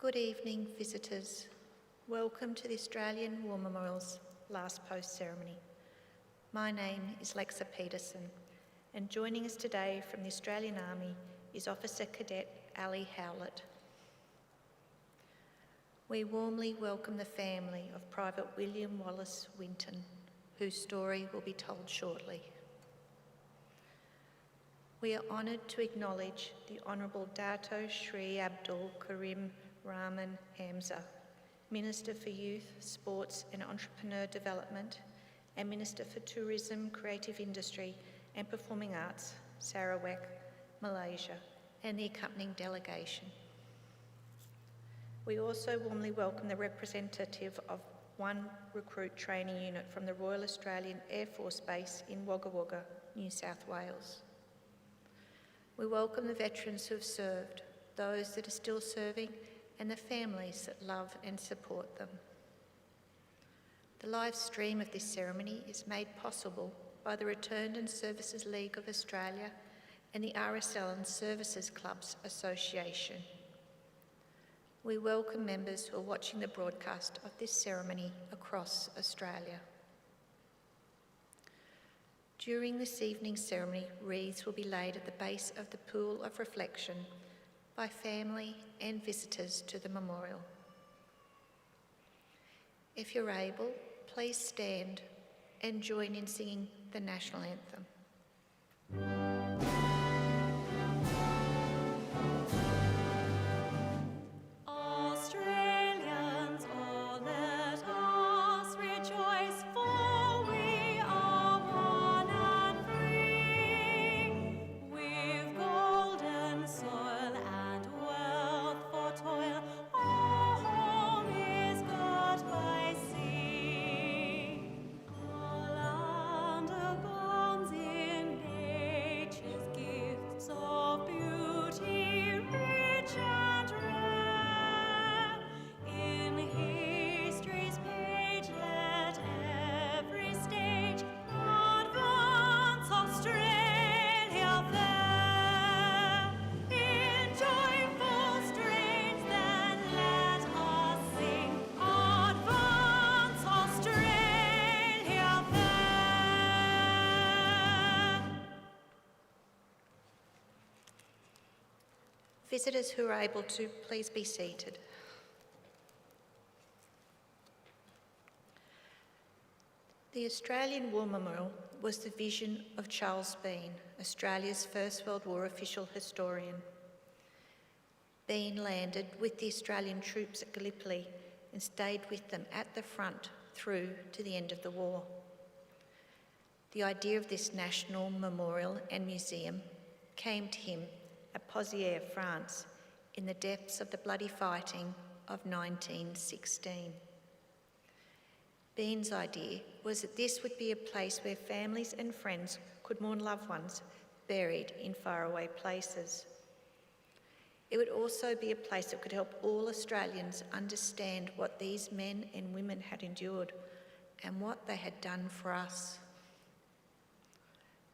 Good evening, visitors. Welcome to the Australian War Memorial's last post ceremony. My name is Lexa Peterson, and joining us today from the Australian Army is Officer Cadet Ali Howlett. We warmly welcome the family of Private William Wallace Winton, whose story will be told shortly. We are honoured to acknowledge the Honourable Dato Shri Abdul Karim Rahman Hamza, Minister for Youth, Sports and Entrepreneur Development, and Minister for Tourism, Creative Industry and Performing Arts, Sarawak, Malaysia, and the accompanying delegation. We also warmly welcome the representative of 1 Recruit Training Unit from the Royal Australian Air Force Base in Wagga Wagga, New South Wales. We welcome the veterans who have served, those that are still serving, and the families that love and support them. The live stream of this ceremony is made possible by the Returned and Services League of Australia and the RSL and Services Clubs Association. We welcome members who are watching the broadcast of this ceremony across Australia. During this evening's ceremony, wreaths will be laid at the base of the Pool of Reflection by family and visitors to the memorial. If you're able, please stand and join in singing the National Anthem. Visitors who are able to, please be seated. The Australian War Memorial was the vision of Charles Bean, Australia's First World War official historian. Bean landed with the Australian troops at Gallipoli and stayed with them at the front through to the end of the war. The idea of this national memorial and museum came to him at Pozières, France, in the depths of the bloody fighting of 1916. Bean's idea was that this would be a place where families and friends could mourn loved ones buried in faraway places. It would also be a place that could help all Australians understand what these men and women had endured and what they had done for us.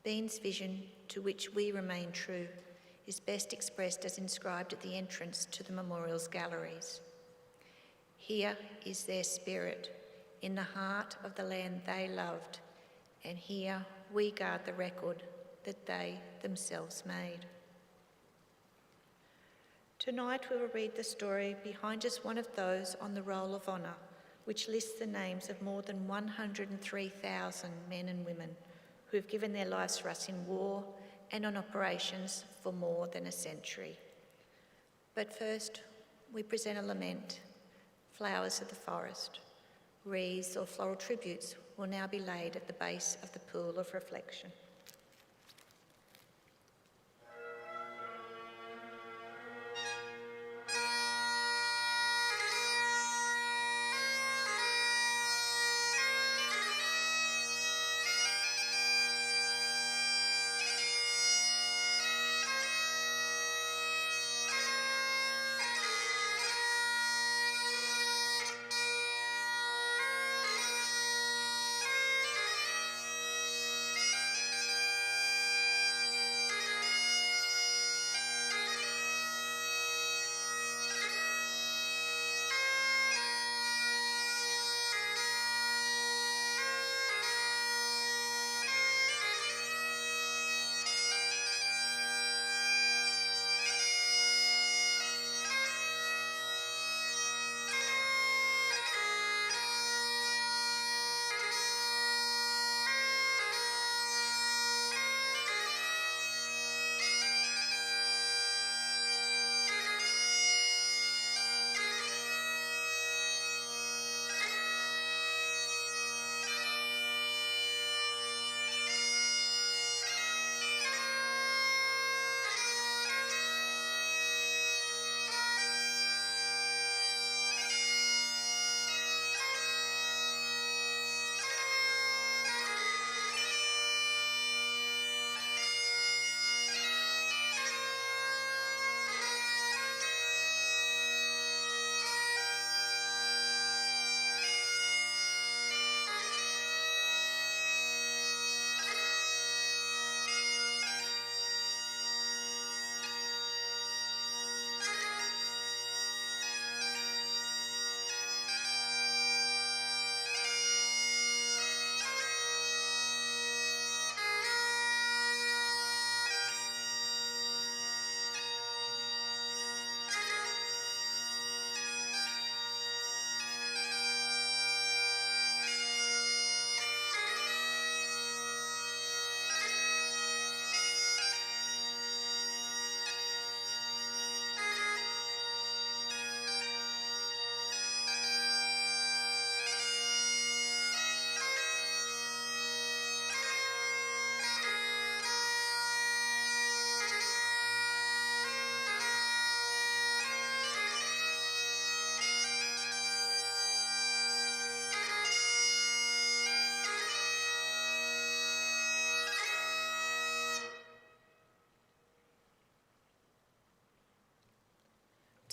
Bean's vision, to which we remain true, is best expressed as inscribed at the entrance to the memorial's galleries. Here is their spirit, in the heart of the land they loved, and here we guard the record that they themselves made. Tonight we will read the story behind just one of those on the Roll of Honour, which lists the names of more than 103,000 men and women who have given their lives for us in war and on operations for more than a century. But first, we present a lament, Flowers of the Forest. Wreaths or floral tributes will now be laid at the base of the Pool of Reflection.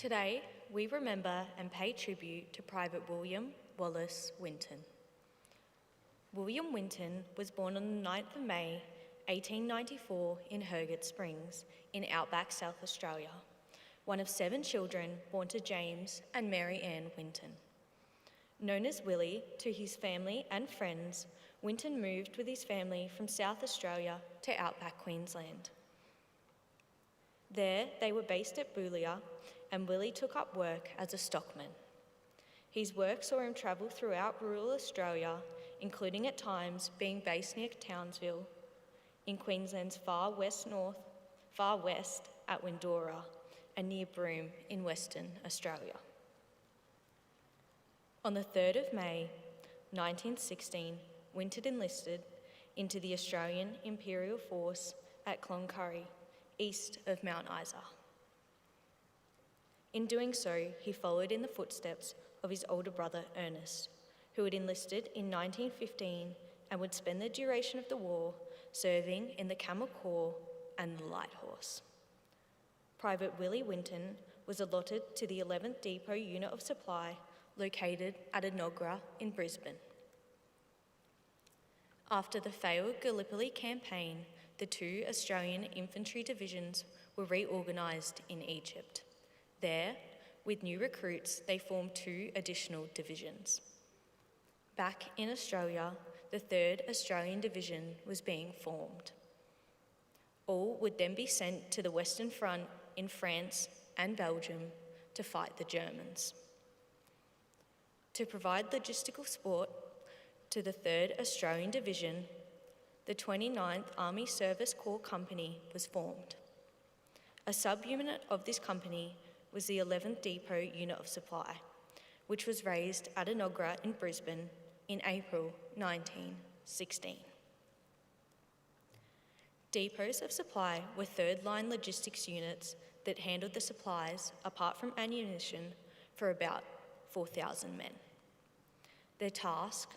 Today, we remember and pay tribute to Private William Wallace Winton. William Winton was born on the 9th of May, 1894 in Hergot Springs in outback South Australia, one of 7 children born to James and Mary Ann Winton. Known as Willie to his family and friends, Winton moved with his family from South Australia to outback Queensland. There, they were based at Boulia, and Willie took up work as a stockman. His work saw him travel throughout rural Australia, including at times being based near Townsville, in Queensland's far west at Windora, and near Broome in Western Australia. On the 3rd of May, 1916, Winton enlisted into the Australian Imperial Force at Cloncurry, east of Mount Isa. In doing so, he followed in the footsteps of his older brother Ernest, who had enlisted in 1915 and would spend the duration of the war serving in the Camel Corps and the Light Horse. Private Willie Winton was allotted to the 11th Depot Unit of Supply located at Enoggera in Brisbane. After the failed Gallipoli campaign, the 2 Australian infantry divisions were reorganised in Egypt. There, with new recruits, they formed 2 additional divisions. Back in Australia, the 3rd Australian Division was being formed. All would then be sent to the Western Front in France and Belgium to fight the Germans. To provide logistical support to the 3rd Australian Division, the 29th Army Service Corps Company was formed. A subunit of this company was the 11th Depot Unit of Supply, which was raised at Enoggera in Brisbane in April 1916. Depots of supply were third-line logistics units that handled the supplies, apart from ammunition, for about 4,000 men. Their task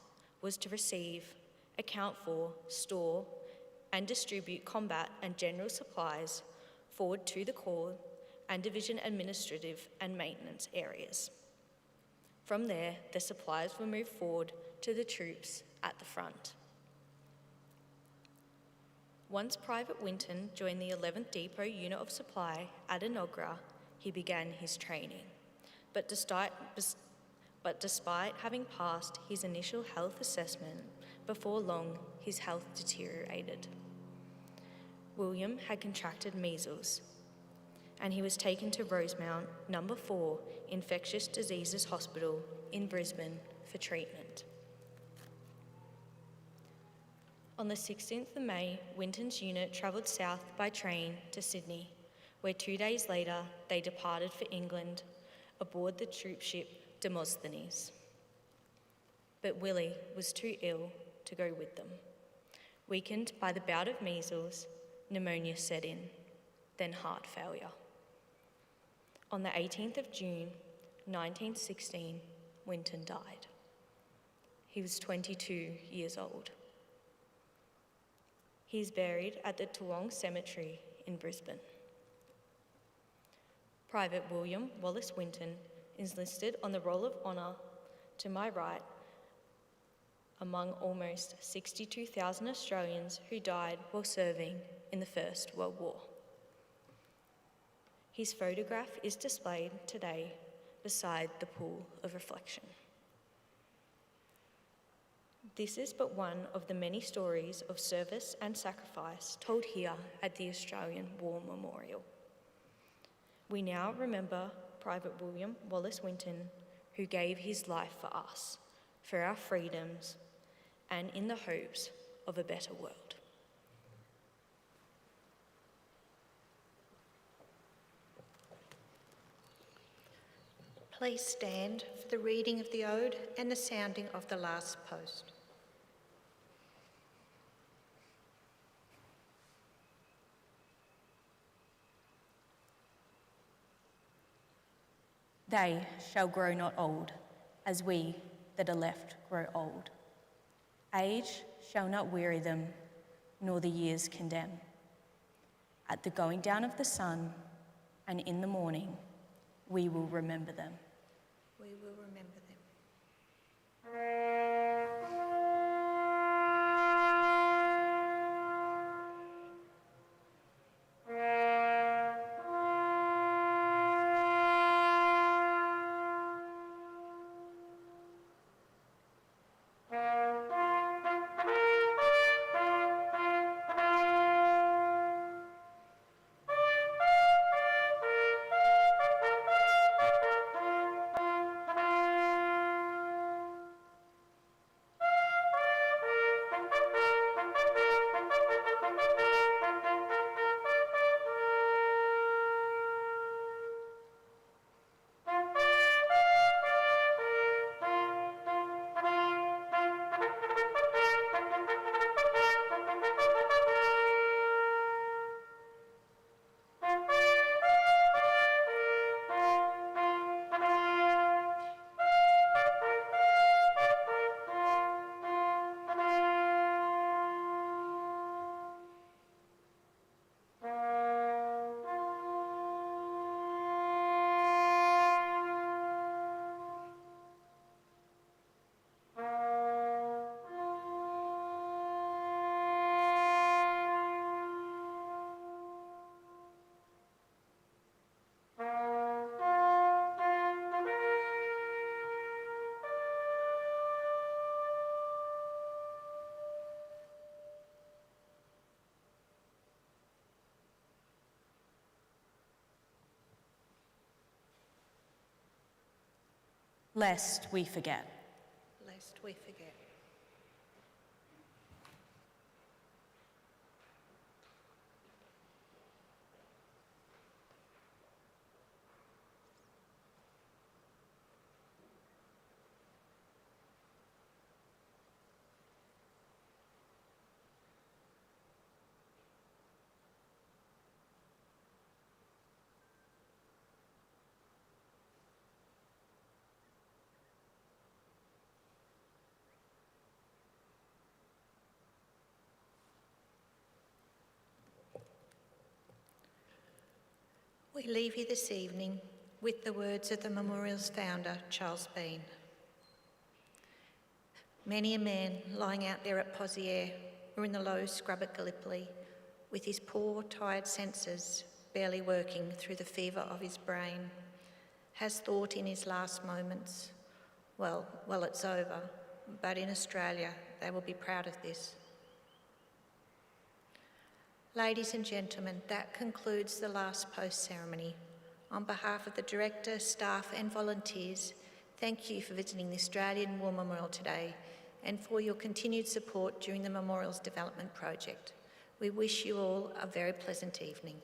was to receive, account for, store, and distribute combat and general supplies forward to the Corps and Division administrative and maintenance areas. From there, the supplies were moved forward to the troops at the front. Once Private Winton joined the 11th Depot Unit of Supply at Enoggera, he began his training. But despite having passed his initial health assessment, before long his health deteriorated. William had contracted measles, and he was taken to Rosemount No. 4 Infectious Diseases Hospital in Brisbane for treatment. On the 16th of May, Winton's unit travelled south by train to Sydney, where 2 days later they departed for England aboard the troop ship Demosthenes. But Willie was too ill to go with them. Weakened by the bout of measles, pneumonia set in, then heart failure. On the 18th of June, 1916, Winton died. He was 22 years old. He is buried at the Toowong Cemetery in Brisbane. Private William Wallace Winton is listed on the Roll of Honour to my right among almost 62,000 Australians who died while serving in the First World War. His photograph is displayed today beside the pool of reflection. This is but one of the many stories of service and sacrifice told here at the Australian War Memorial. We now remember Private William Wallace Winton, who gave his life for us, for our freedoms, and in the hopes of a better world. Please stand for the reading of the Ode and the sounding of the last post. They shall grow not old, as we that are left grow old. Age shall not weary them, nor the years condemn. At the going down of the sun, and in the morning, We will remember them. We will remember them. Lest we forget. Lest we forget. We leave you this evening with the words of the memorial's founder, Charles Bean. Many a man lying out there at Poziere or in the low scrub at Gallipoli, with his poor, tired senses barely working through the fever of his brain, has thought in his last moments, well, it's over, but in Australia they will be proud of this. Ladies and gentlemen, that concludes the last post ceremony. On behalf of the Director, staff and volunteers, thank you for visiting the Australian War Memorial today and for your continued support during the Memorial's development project. We wish you all a very pleasant evening.